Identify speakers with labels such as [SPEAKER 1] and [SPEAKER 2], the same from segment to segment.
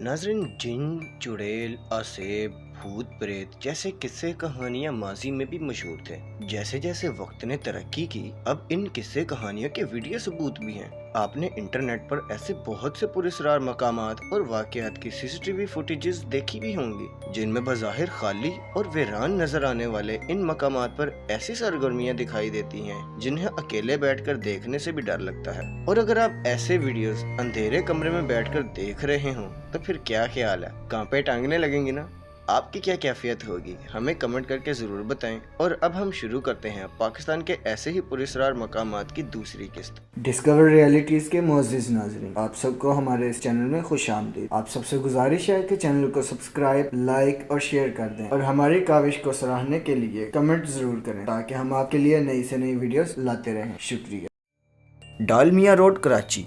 [SPEAKER 1] नाज़रीन, जिन, चुड़ैल, आसेब, भूत प्रेत जैसे किस्से कहानियां माजी में भी मशहूर थे। जैसे जैसे वक्त ने तरक्की की, अब इन किस्से कहानियों के वीडियो सबूत भी हैं। आपने इंटरनेट पर ऐसे बहुत से पुरस्कार मकामात और वाकयात की सीसीटीवी फुटेजेस देखी भी होंगी, जिनमें बज़ाहिर खाली और वीरान नजर आने वाले इन मकामात पर ऐसी सरगर्मियां दिखाई देती हैं जिन्हें अकेले बैठकर देखने से भी डर लगता है। और अगर आप ऐसे वीडियोस अंधेरे कमरे में बैठकर देख रहे हो तो फिर क्या ख्याल है, कांपे टांगने लगेंगी ना? आपकी क्या कैफियत होगी, हमें कमेंट करके ज़रूर बताएं। और अब हम शुरू करते हैं पाकिस्तान के ऐसे ही पुरस्कार मकामात की दूसरी किस्त।
[SPEAKER 2] डिस्कवर रियलिटीज़ के मोअज़्ज़िज़ नाज़रीन, आप सबको हमारे इस चैनल में खुश आमदीद। आप सबसे गुजारिश है कि चैनल को सब्सक्राइब, लाइक और शेयर कर दें और हमारी काविश को सराहने के लिए कमेंट ज़रूर करें ताकि हम आपके लिए नई से नई वीडियोस लाते रहें। शुक्रिया।
[SPEAKER 1] डालमिया रोड, कराची।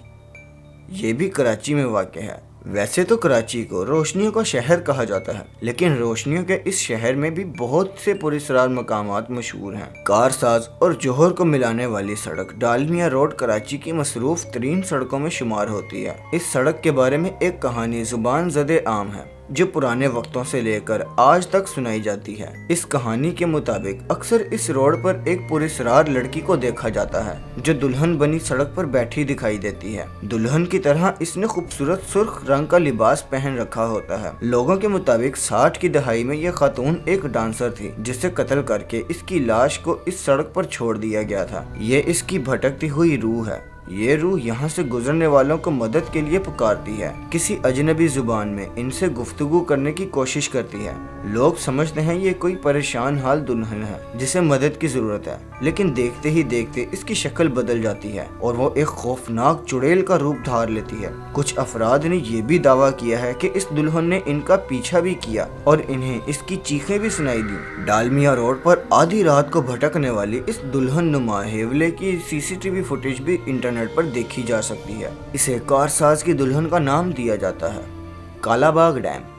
[SPEAKER 1] ये भी कराची में वाक़ है। वैसे तो कराची को रोशनियों का शहर कहा जाता है, लेकिन रोशनियों के इस शहर में भी बहुत से पुरस्कार मकामात मशहूर हैं। कारसाज और जौहर को मिलाने वाली सड़क डालमिया रोड कराची की मसरूफ तरीन सड़कों में शुमार होती है। इस सड़क के बारे में एक कहानी जुबान ज़दे आम है जो पुराने वक्तों से लेकर आज तक सुनाई जाती है। इस कहानी के मुताबिक अक्सर इस रोड पर एक पुरस्कार लड़की को देखा जाता है जो दुल्हन बनी सड़क पर बैठी दिखाई देती है। दुल्हन की तरह इसने खूबसूरत सुर्ख रंग का लिबास पहन रखा होता है। लोगों के मुताबिक 60 की दहाई में यह खातून एक डांसर थी जिसे कत्ल करके इसकी लाश को इस सड़क पर छोड़ दिया गया था। ये इसकी भटकती हुई रूह है। ये रूह यहाँ से गुजरने वालों को मदद के लिए पुकारती है। किसी अजनबी जुबान में इनसे गुफ्तगू करने की कोशिश करती है। लोग समझते हैं ये कोई परेशान हाल दुल्हन है जिसे मदद की जरूरत है, लेकिन देखते ही देखते इसकी शक्ल बदल जाती है और वो एक खौफनाक चुड़ैल का रूप धार लेती है। कुछ अफराद ने ये भी दावा किया है कि इस दुल्हन ने इनका पीछा भी किया और इन्हें इसकी चीखें भी सुनाई दी। डालमिया रोड पर आधी रात को भटकने वाली इस दुल्हन नुमा हेवले की सीसीटीवी फुटेज भी इंटरनेट पर देखी जा सकती है। इसे कारसाज की दुल्हन का नाम दिया जाता है। कालाबाग डैम।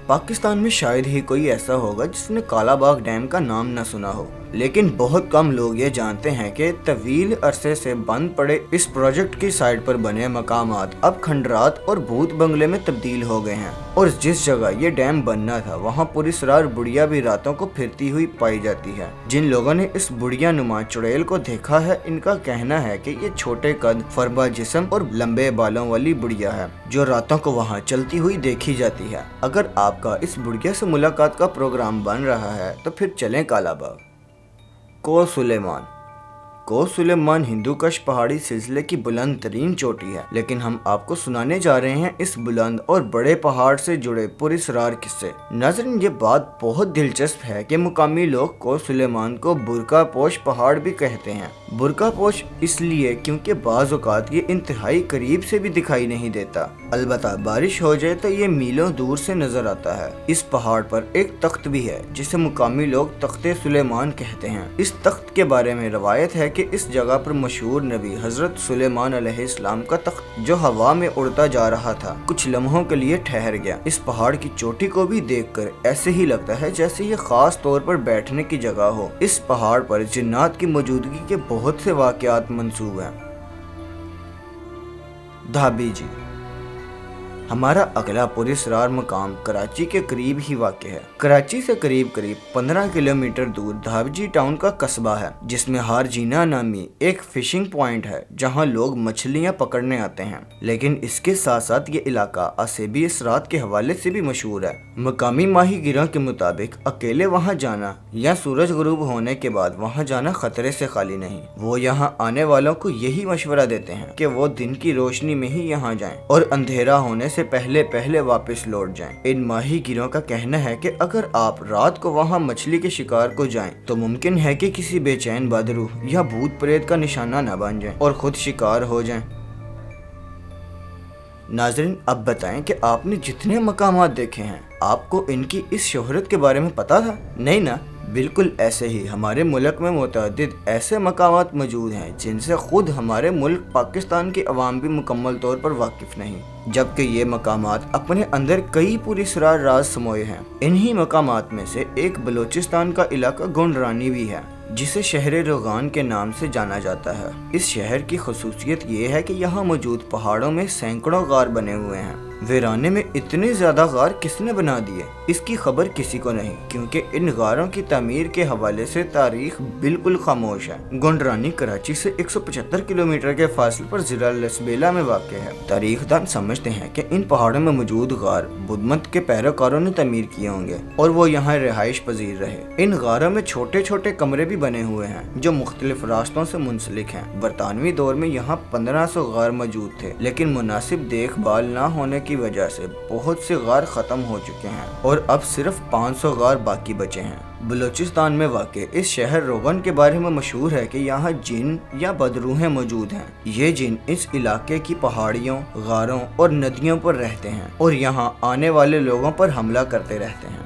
[SPEAKER 1] पाकिस्तान में शायद ही कोई ऐसा होगा जिसने कालाबाग डैम का नाम न सुना हो, लेकिन बहुत कम लोग ये जानते हैं कि तवील अरसे से बंद पड़े इस प्रोजेक्ट की साइड पर बने मकामात अब खंडरात और भूत बंगले में तब्दील हो गए हैं। और जिस जगह ये डैम बनना था वहाँ पुरस्कार बुढ़िया भी रातों को फिरती हुई पाई जाती है। जिन लोगों ने इस बुढ़िया नुमा चुड़ैल को देखा है, इनका कहना है कि ये छोटे कद, फरबा जिस्म और लंबे बालों वाली बुढ़िया है जो रातों को वहाँ चलती हुई देखी जाती है। अगर आपका इस बुढ़िया से मुलाकात का प्रोग्राम बन रहा है तो फिर चलें कालाबाग। कोह सुलेमान। कोह सुलेमान हिंदूकश पहाड़ी सिलसिले की बुलंद तरीन चोटी है, लेकिन हम आपको सुनाने जा रहे हैं इस बुलंद और बड़े पहाड़ से जुड़े पुरस्कार किस्से। नाज़रीन, ये बात बहुत दिलचस्प है कि मुकामी लोग कोह सुलेमान को बुरका पोश पहाड़ भी कहते हैं। बुरका पोश इसलिए क्योंकि बाज़ औक़ात ये इंतहाई करीब से भी दिखाई नहीं देता, अलबत्ता बारिश हो जाए तो ये मीलों दूर से नजर आता है। इस पहाड़ पर एक तख्त भी है जिसे मुकामी लोग तख्ते सुलेमान कहते हैं। इस तख्त के बारे में रवायत है कि इस जगह पर मशहूर नबी हजरत सुलेमान अलैहिस्सलाम का तख्त जो हवा में उड़ता जा रहा था कुछ लम्हों के लिए ठहर गया। इस पहाड़ की चोटी को भी देखकर ऐसे ही लगता है जैसे ये खास तौर पर बैठने की जगह हो। इस पहाड़ पर जिन्नात की मौजूदगी के बहुत से वाकयात मंसूब हैं। धाबी जी। हमारा अगला पुरस्कार मकाम कराची के करीब ही वाक़ है। कराची से करीब 15 किलोमीटर दूर धाबजी टाउन का कस्बा है जिसमें हारजीना नामी एक फिशिंग पॉइंट है जहां लोग मछलियां पकड़ने आते हैं, लेकिन इसके साथ साथ ये इलाका आसेबी असरात के हवाले से भी मशहूर है। मकामी माहीगिरों के मुताबिक अकेले वहां जाना या सूरज गुरूब होने के बाद वहां जाना खतरे से खाली नहीं। वो यहाँ आने वालों को यही मशवरा देते हैं कि वो दिन की रोशनी में ही यहाँ जाएं और अंधेरा होने से पहले पहले वापस लौट जाएं। इन माहीगिरों का कहना है कि अगर आप रात को वहां मछली के शिकार को जाएं तो मुमकिन है कि किसी बेचैन बदरूह या भूत प्रेत का निशाना न बन जाएं और खुद शिकार हो जाएं। नाज़रीन, अब बताएं कि आपने जितने मकामात देखे हैं आपको इनकी इस शोहरत के बारे में पता था? नहीं ना? बिल्कुल ऐसे ही हमारे मुल्क में मुतअद्दिद ऐसे मकामात मौजूद हैं जिनसे खुद हमारे मुल्क पाकिस्तान की अवाम भी मुकम्मल तौर पर वाकिफ नहीं, जबकि ये मकामात अपने अंदर कई पुरस्कार राज समोए हैं। इन्हीं मकामात में से एक बलूचिस्तान का इलाका गुंडरानी भी है जिसे शहर रोगान के नाम से जाना जाता है। इस शहर की खसूसियत ये है कि यहाँ मौजूद पहाड़ों में सैकड़ों गार बने हुए हैं वीराने में इतने ज्यादा गार किसने बना दिए, इसकी खबर किसी को नहीं, क्योंकि इन गारों की तामीर के हवाले से तारीख बिल्कुल खामोश है। गुंडरानी कराची से 175 किलोमीटर के फासले पर जिला लसबेला में वाक़ है। तारीखदान समझते हैं कि इन पहाड़ों में मौजूद गार बुद्धमत के पैरोकारों ने तामीर किए होंगे और वो यहाँ रिहाइश पजीर रहे। इन गारों में छोटे छोटे कमरे भी बने हुए हैं जो मुख्तलिफ रास्तों से मुंसलिक हैं। बरतानवी दौर में यहाँ 1500 गार मौजूद थे, लेकिन मुनासिब देखभाल न होने की वजह से बहुत से गार खत्म हो चुके हैं और अब सिर्फ 500 गार बाकी बचे हैं। बलूचिस्तान में वाक़ इस शहर रोगन के बारे में मशहूर है कि यहाँ जिन या बदरूहें मौजूद हैं। ये जिन इस इलाके की पहाड़ियों, गारों और नदियों पर रहते हैं और यहाँ आने वाले लोगों पर हमला करते रहते हैं।